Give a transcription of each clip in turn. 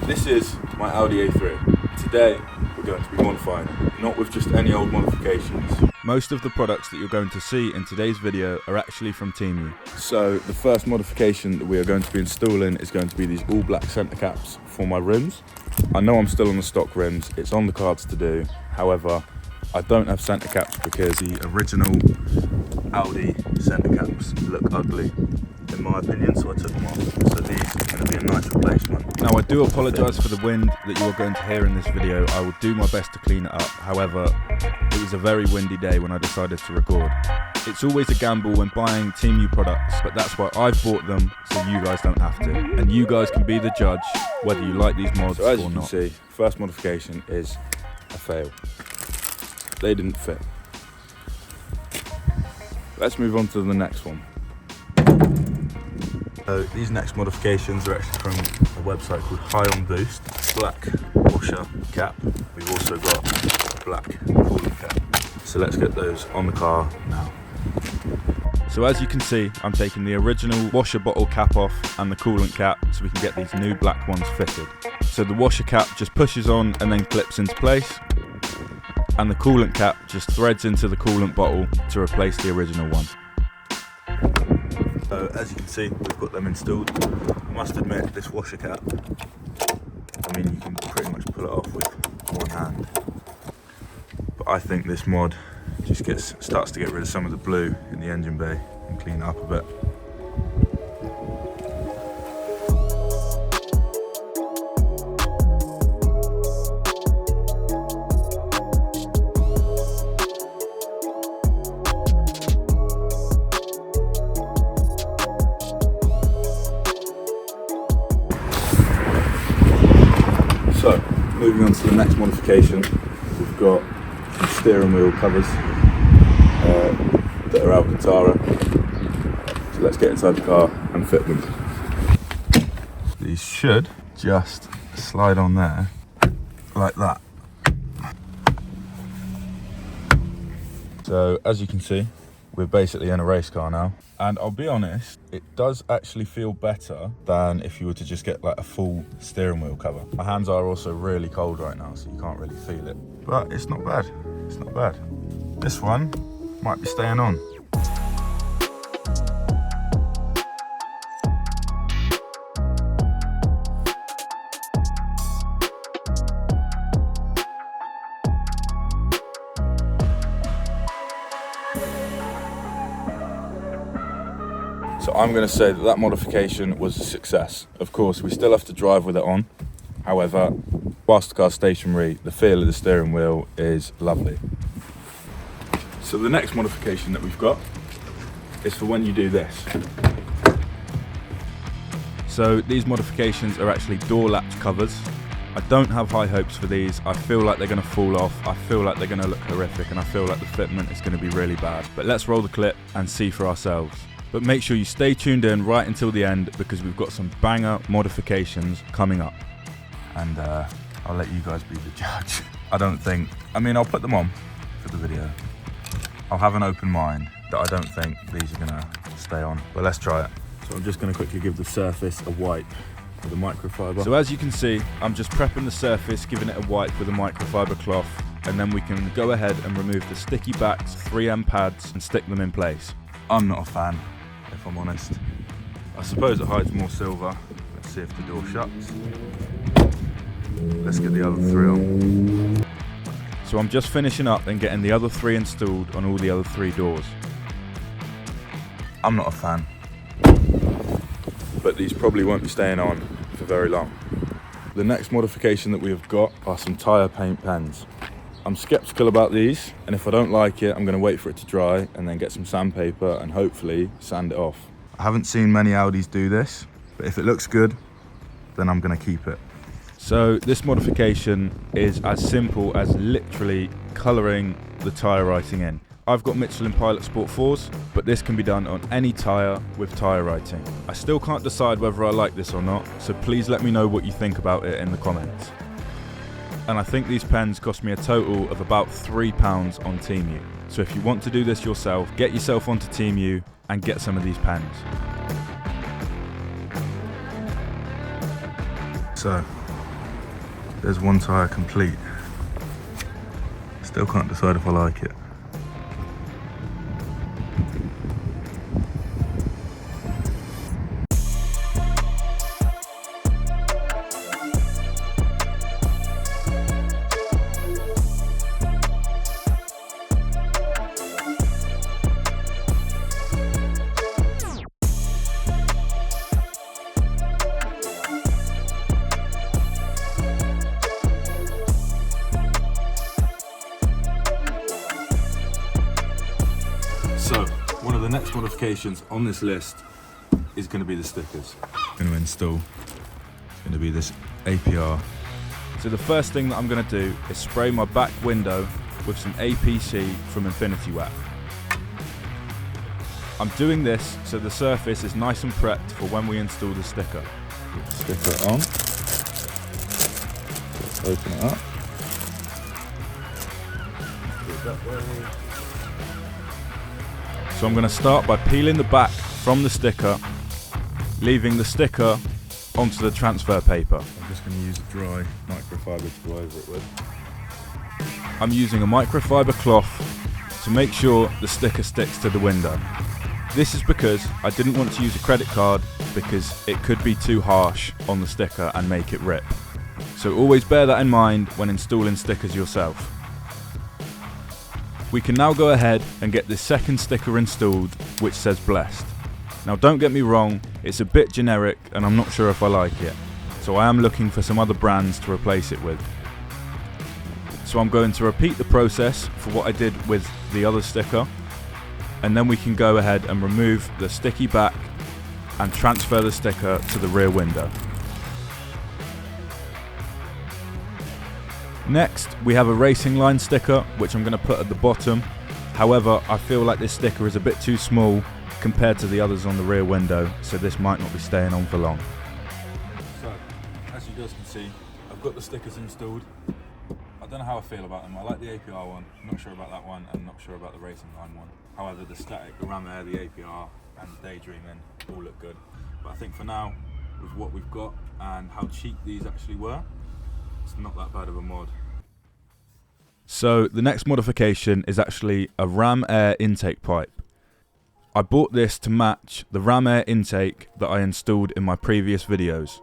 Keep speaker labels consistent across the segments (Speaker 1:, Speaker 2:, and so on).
Speaker 1: This is my Audi A3. Today we're going to be modifying it, not with just any old modifications.
Speaker 2: Most of the products that you're going to see in today's video are actually from Temu.
Speaker 1: So the first modification that we are going to be installing is going to be these all black centre caps for my rims. I know I'm still on the stock rims, it's on the cards to do. However, I don't have centre caps because the original Audi centre caps look ugly, in my opinion, so I took them off. So these are going to be a nice replacement.
Speaker 2: Now I do apologise for the wind that you are going to hear in this video. I will do my best to clean it up. However, it was a very windy day when I decided to record. It's always a gamble when buying Temu products, but that's why I've bought them so you guys don't have to. And you guys can be the judge whether you like these mods
Speaker 1: so as
Speaker 2: or
Speaker 1: you can
Speaker 2: not.
Speaker 1: see, first modification is a fail. They didn't fit. Let's move on to the next one. So these next modifications are actually from a website called High on Boost. Black washer cap. We've also got a black coolant cap. So let's get those on the car now.
Speaker 2: So as you can see, I'm taking the original washer bottle cap off and the coolant cap so we can get these new black ones fitted. So the washer cap just pushes on and then clips into place, and the coolant cap just threads into the coolant bottle to replace the original one.
Speaker 1: So as you can see, we've got them installed. I must admit, this washer cap, I mean, you can pretty much pull it off with one hand. But I think this mod just starts to get rid of some of the blue in the engine bay and clean it up a bit. So, moving on to the next modification, we've got some steering wheel covers that are Alcantara. So let's get inside the car and fit them. These should just slide on there, like that. So as you can see, we're basically in a race car now. And I'll be honest, it does actually feel better than if you were to just get like a full steering wheel cover. My hands are also really cold right now, so you can't really feel it. But it's not bad, it's not bad. This one might be staying on. So I'm going to say that modification was a success. Of course, we still have to drive with it on. However, whilst the car's stationary, the feel of the steering wheel is lovely. So the next modification that we've got is for when you do this.
Speaker 2: So these modifications are actually door latch covers. I don't have high hopes for these. I feel like they're going to fall off. I feel like they're going to look horrific, and I feel like the fitment is going to be really bad. But let's roll the clip and see for ourselves. But make sure you stay tuned in right until the end, because we've got some banger modifications coming up.
Speaker 1: And I'll let you guys be the judge. I mean, I'll put them on for the video. I'll have an open mind that I don't think these are gonna stay on, but let's try it. So I'm just gonna quickly give the surface a wipe with a microfiber.
Speaker 2: So as you can see, I'm just prepping the surface, giving it a wipe with a microfiber cloth, and then we can go ahead and remove the sticky backs, 3M pads, and stick them in place.
Speaker 1: I'm not a fan, if I'm honest. I suppose it hides more silver. Let's see if the door shuts. Let's get the other three on.
Speaker 2: So I'm just finishing up and getting the other 3 installed on all the other 3 doors.
Speaker 1: I'm not a fan, but these probably won't be staying on for very long. The next modification that we have got are some tyre paint pens. I'm skeptical about these, and if I don't like it, I'm going to wait for it to dry and then get some sandpaper and hopefully sand it off. I haven't seen many Audis do this, but if it looks good, then I'm going to keep it.
Speaker 2: So this modification is as simple as literally colouring the tyre writing in. I've got Michelin Pilot Sport 4s, but this can be done on any tyre with tyre writing. I still can't decide whether I like this or not, so please let me know what you think about it in the comments. And I think these pens cost me a total of about £3 on Temu. So if you want to do this yourself, get yourself onto Temu and get some of these pens.
Speaker 1: So There's one tyre complete. Still can't decide if I like it. So, one of the next modifications on this list is going to be the stickers. I'm going to install, it's going to be this APR.
Speaker 2: So the first thing that I'm going to do is spray my back window with some APC from Infinity Wrap. I'm doing this so the surface is nice and prepped for when we install the sticker.
Speaker 1: Sticker on. Let's open it up.
Speaker 2: So I'm going to start by peeling the back from the sticker, leaving the sticker onto the transfer paper.
Speaker 1: I'm just going to use a dry microfiber to go over it with.
Speaker 2: I'm using a microfiber cloth to make sure the sticker sticks to the window. This is because I didn't want to use a credit card because it could be too harsh on the sticker and make it rip. So always bear that in mind when installing stickers yourself. We can now go ahead and get this second sticker installed, which says blessed. Now don't get me wrong, it's a bit generic and I'm not sure if I like it, so I am looking for some other brands to replace it with. So I'm going to repeat the process for what I did with the other sticker, and then we can go ahead and remove the sticky back and transfer the sticker to the rear window. Next, we have a racing line sticker, which I'm going to put at the bottom. However, I feel like this sticker is a bit too small compared to the others on the rear window, so this might not be staying on for long.
Speaker 1: So, as you guys can see, I've got the stickers installed. I don't know how I feel about them. I like the APR one, I'm not sure about that one, and not sure about the racing line one. However, the static, the Ram Air, the APR, and the Daydreaming all look good. But I think for now, with what we've got and how cheap these actually were, it's not that bad of a mod.
Speaker 2: So the next modification is actually a Ram Air intake pipe. I bought this to match the Ram Air intake that I installed in my previous videos.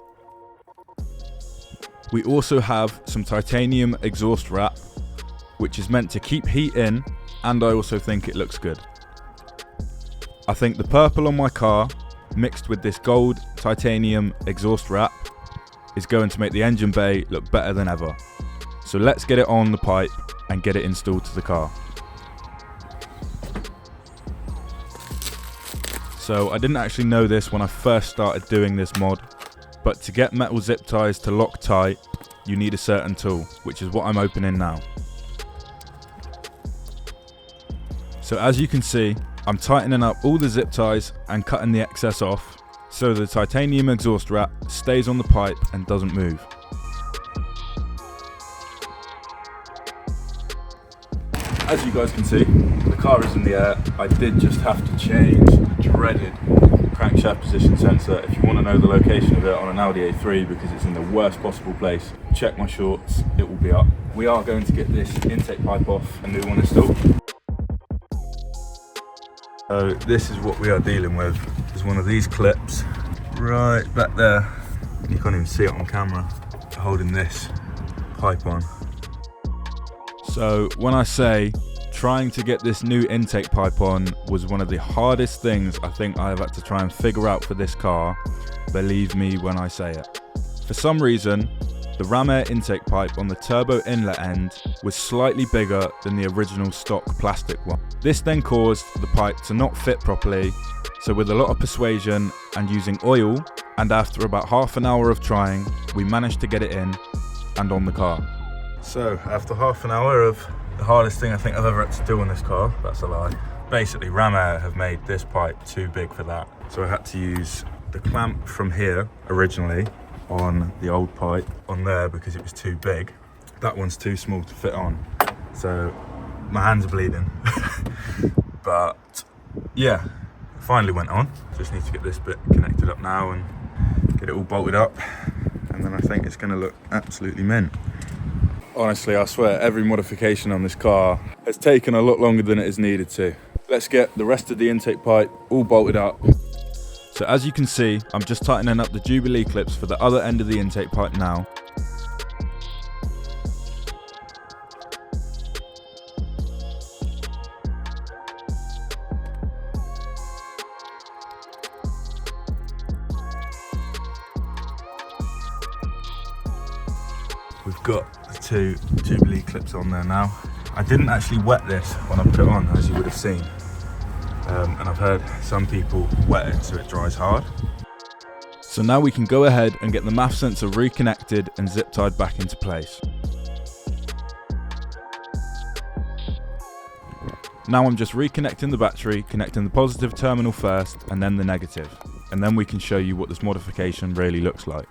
Speaker 2: We also have some titanium exhaust wrap, which is meant to keep heat in, and I also think it looks good. I think the purple on my car, mixed with this gold titanium exhaust wrap, is going to make the engine bay look better than ever. So let's get it on the pipe and get it installed to the car. So I didn't actually know this when I first started doing this mod, but to get metal zip ties to lock tight, you need a certain tool, which is what I'm opening now. So as you can see, I'm tightening up all the zip ties and cutting the excess off, so the titanium exhaust wrap stays on the pipe and doesn't move.
Speaker 1: As you guys can see, the car is in the air. I did just have to change the dreaded crankshaft position sensor. If you want to know the location of it on an Audi A3 because it's in the worst possible place, check my shorts, it will be up. We are going to get this intake pipe off and new one installed. So this is what we are dealing with. There's one of these clips right back there. You can't even see it on camera, holding this pipe on.
Speaker 2: So when I say trying to get this new intake pipe on was one of the hardest things I think I've had to try and figure out for this car, believe me when I say it. For some reason, the Ram Air intake pipe on the turbo inlet end was slightly bigger than the original stock plastic one. This then caused the pipe to not fit properly, so with a lot of persuasion and using oil, and after about half an hour of trying, we managed to get it in and on the car.
Speaker 1: So after half an hour of the hardest thing I think I've ever had to do on this car, that's a lie. Basically Ram Air have made this pipe too big for that. So I had to use the clamp from here originally on the old pipe on there because it was too big. That one's too small to fit on. So my hands are bleeding. But yeah, finally went on. Just need to get this bit connected up now and get it all bolted up. And then I think it's gonna look absolutely mint. Honestly, I swear every modification on this car has taken a lot longer than it is needed to. Let's get the rest of the intake pipe all bolted up.
Speaker 2: So as you can see, I'm just tightening up the Jubilee clips for the other end of the intake pipe now.
Speaker 1: We've got the two Jubilee clips on there now. I didn't actually wet this when I put it on, as you would have seen. And I've heard some people wet it so it dries hard.
Speaker 2: So now we can go ahead and get the MAF sensor reconnected and zip tied back into place. Now I'm just reconnecting the battery, connecting the positive terminal first and then the negative. And then we can show you what this modification really looks like.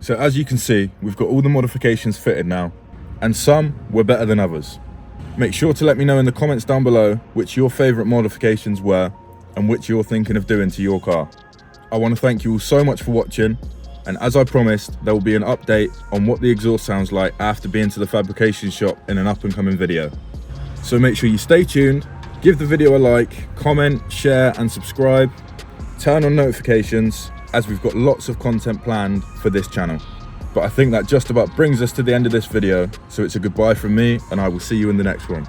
Speaker 1: So as you can see, we've got all the modifications fitted now, and some were better than others. Make sure to let me know in the comments down below which your favourite modifications were and which you're thinking of doing to your car. I want to thank you all so much for watching, and as I promised, there will be an update on what the exhaust sounds like after being to the fabrication shop in an up and coming video. So make sure you stay tuned, give the video a like, comment, share and subscribe, turn on notifications, as we've got lots of content planned for this channel. But I think that just about brings us to the end of this video, so it's a goodbye from me and I will see you in the next one.